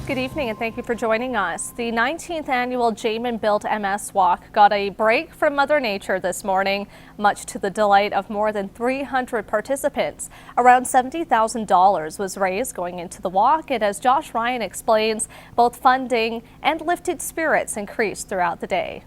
Good evening and thank you for joining us. The 19th annual Lloydminster MS Walk got a break from Mother Nature this morning, much to the delight of more than 300 participants. Around $70,000 was raised going into the walk, and as Josh Ryan explains, both funding and lifted spirits increased throughout the day.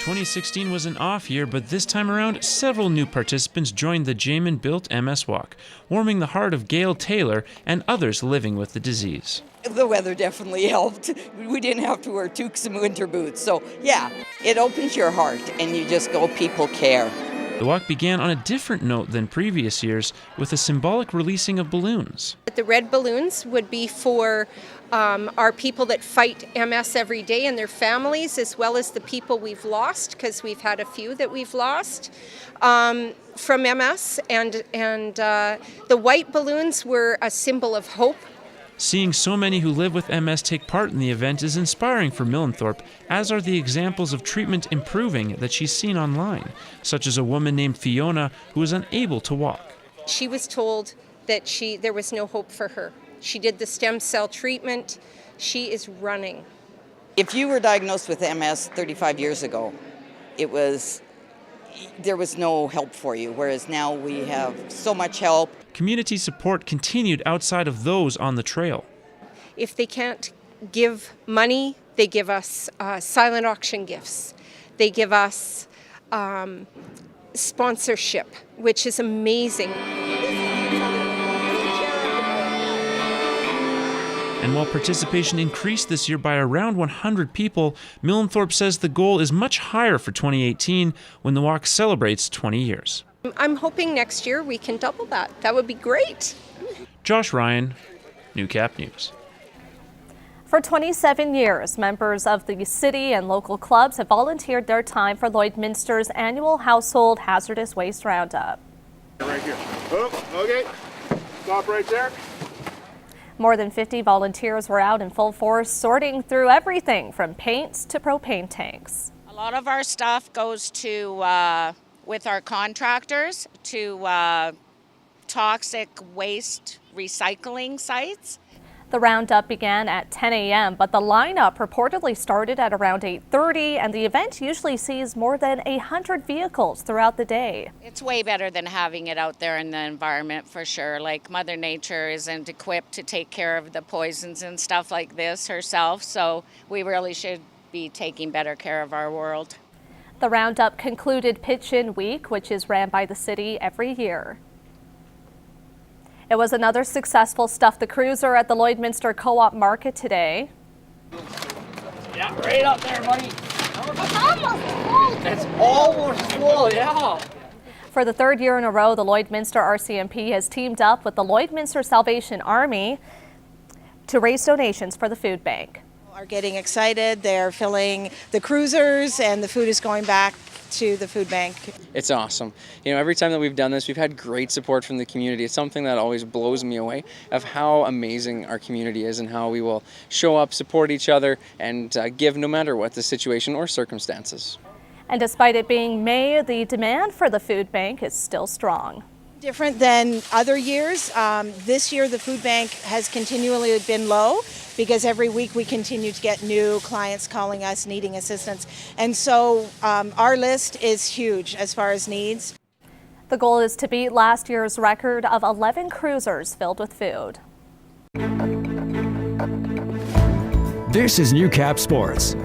2016 was an off year, but this time around, several new participants joined the Lloydminster MS Walk, warming the heart of Gail Taylor and others living with the disease. The weather definitely helped. We didn't have to wear toques and winter boots. So yeah, it opens your heart and you just go, people care. The walk began on a different note than previous years with a symbolic releasing of balloons. The red balloons would be for our people that fight MS every day and their families, as well as the people we've lost, because we've had a few that we've lost from MS. And the white balloons were a symbol of hope. Seeing so many who live with MS take part in the event is inspiring for Millenthorpe, as are the examples of treatment improving that she's seen online, such as a woman named Fiona who was unable to walk. She was told that there was no hope for her. She did the stem cell treatment. She is running. If you were diagnosed with MS 35 years ago, there was no help for you, whereas now we have so much help. Community support continued outside of those on the trail. If they can't give money, they give us silent auction gifts. They give us sponsorship, which is amazing. And while participation increased this year by around 100 people, Millenthorpe says the goal is much higher for 2018 when the walk celebrates 20 years. I'm hoping next year we can double that. That would be great. Josh Ryan, Newcap News. For 27 years, members of the city and local clubs have volunteered their time for Lloydminster's annual household hazardous waste roundup. Right here. Oh, okay. Stop right there. More than 50 volunteers were out in full force, sorting through everything from paints to propane tanks. A lot of our stuff goes to, with our contractors, to toxic waste recycling sites. The roundup began at 10 a.m., but the lineup reportedly started at around 8:30, and the event usually sees more than 100 vehicles throughout the day. It's way better than having it out there in the environment, for sure. Like, Mother Nature isn't equipped to take care of the poisons and stuff like this herself, so we really should be taking better care of our world. The roundup concluded Pitch-In Week, which is ran by the city every year. It was another successful Stuff the Cruiser at the Lloydminster Co-op Market today. Yeah, right up there, buddy. It's almost full. It's almost full, yeah. For the third year in a row, the Lloydminster RCMP has teamed up with the Lloydminster Salvation Army to raise donations for the food bank. Are getting excited. They're filling the cruisers and the food is going back to the food bank. It's awesome. You know, every time that we've done this, we've had great support from the community. It's something that always blows me away of how amazing our community is and how we will show up, support each other, and give no matter what the situation or circumstances. And despite it being May, the demand for the food bank is still strong. Different than other years. This year the food bank has continually been low because every week we continue to get new clients calling us needing assistance. And so our list is huge as far as needs. The goal is to beat last year's record of 11 cruisers filled with food. This is Newcap Sports.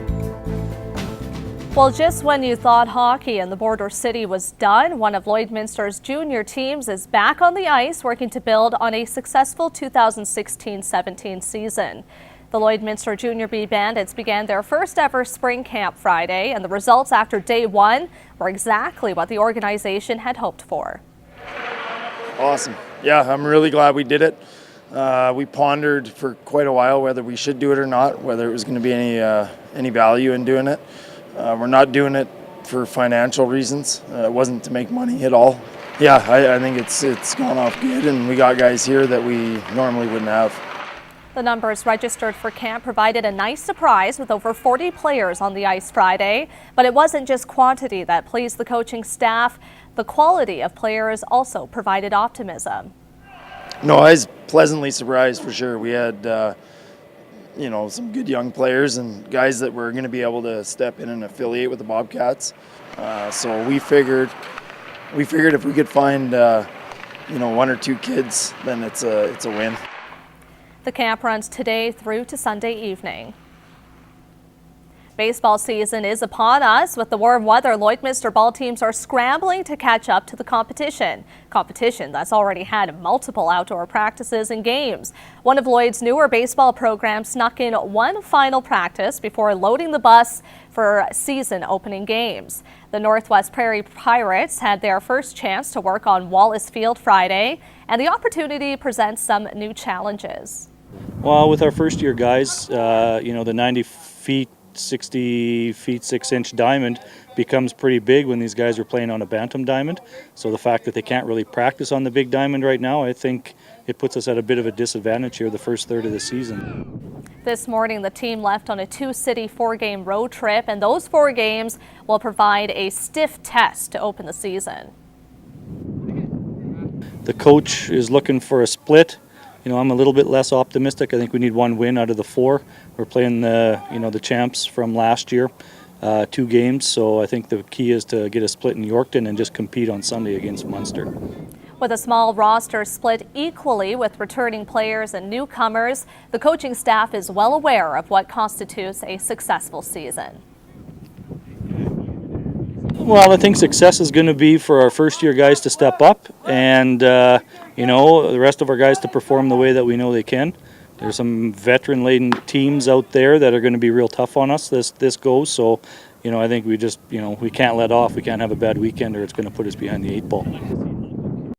Well, just when you thought hockey in the border city was done, one of Lloydminster's junior teams is back on the ice working to build on a successful 2016-17 season. The Lloydminster Junior B Bandits began their first ever spring camp Friday, and the results after day one were exactly what the organization had hoped for. Awesome. Yeah, I'm really glad we did it. We pondered for quite a while whether we should do it or not, whether it was going to be any value in doing it. We're not doing it for financial reasons. It wasn't to make money at all. Yeah, I think it's gone off good, and we got guys here that we normally wouldn't have. The numbers registered for camp provided a nice surprise with over 40 players on the ice Friday, but it wasn't just quantity that pleased the coaching staff. The quality of players also provided optimism. No, I was pleasantly surprised for sure. We had, some good young players and guys that were going to be able to step in and affiliate with the Bobcats. So we figured if we could find, one or two kids, then it's a win. The camp runs today through to Sunday evening. Baseball season is upon us. With the warm weather, Lloydminster ball teams are scrambling to catch up to the competition. Competition that's already had multiple outdoor practices and games. One of Lloyd's newer baseball programs snuck in one final practice before loading the bus for season opening games. The Northwest Prairie Pirates had their first chance to work on Wallace Field Friday, and the opportunity presents some new challenges. Well, with our first year guys, the 90 feet, 60 feet 6 inch diamond becomes pretty big when these guys are playing on a bantam diamond. So the fact that they can't really practice on the big diamond right now, I think it puts us at a bit of a disadvantage here the first third of the season. This morning, the team left on a 2-city 4-game road trip, and those 4 games will provide a stiff test to open the season. The coach is looking for a split. I'm a little bit less optimistic. I think we need 1 win out of the 4. We're playing the champs from last year, 2 games. So I think the key is to get a split in Yorkton and just compete on Sunday against Munster. With a small roster split equally with returning players and newcomers, the coaching staff is well aware of what constitutes a successful season. Well, I think success is going to be for our first year guys to step up and, the rest of our guys to perform the way that we know they can. There's some veteran-laden teams out there that are going to be real tough on us this goes. So, I think we just, we can't let off. We can't have a bad weekend or it's going to put us behind the 8 ball.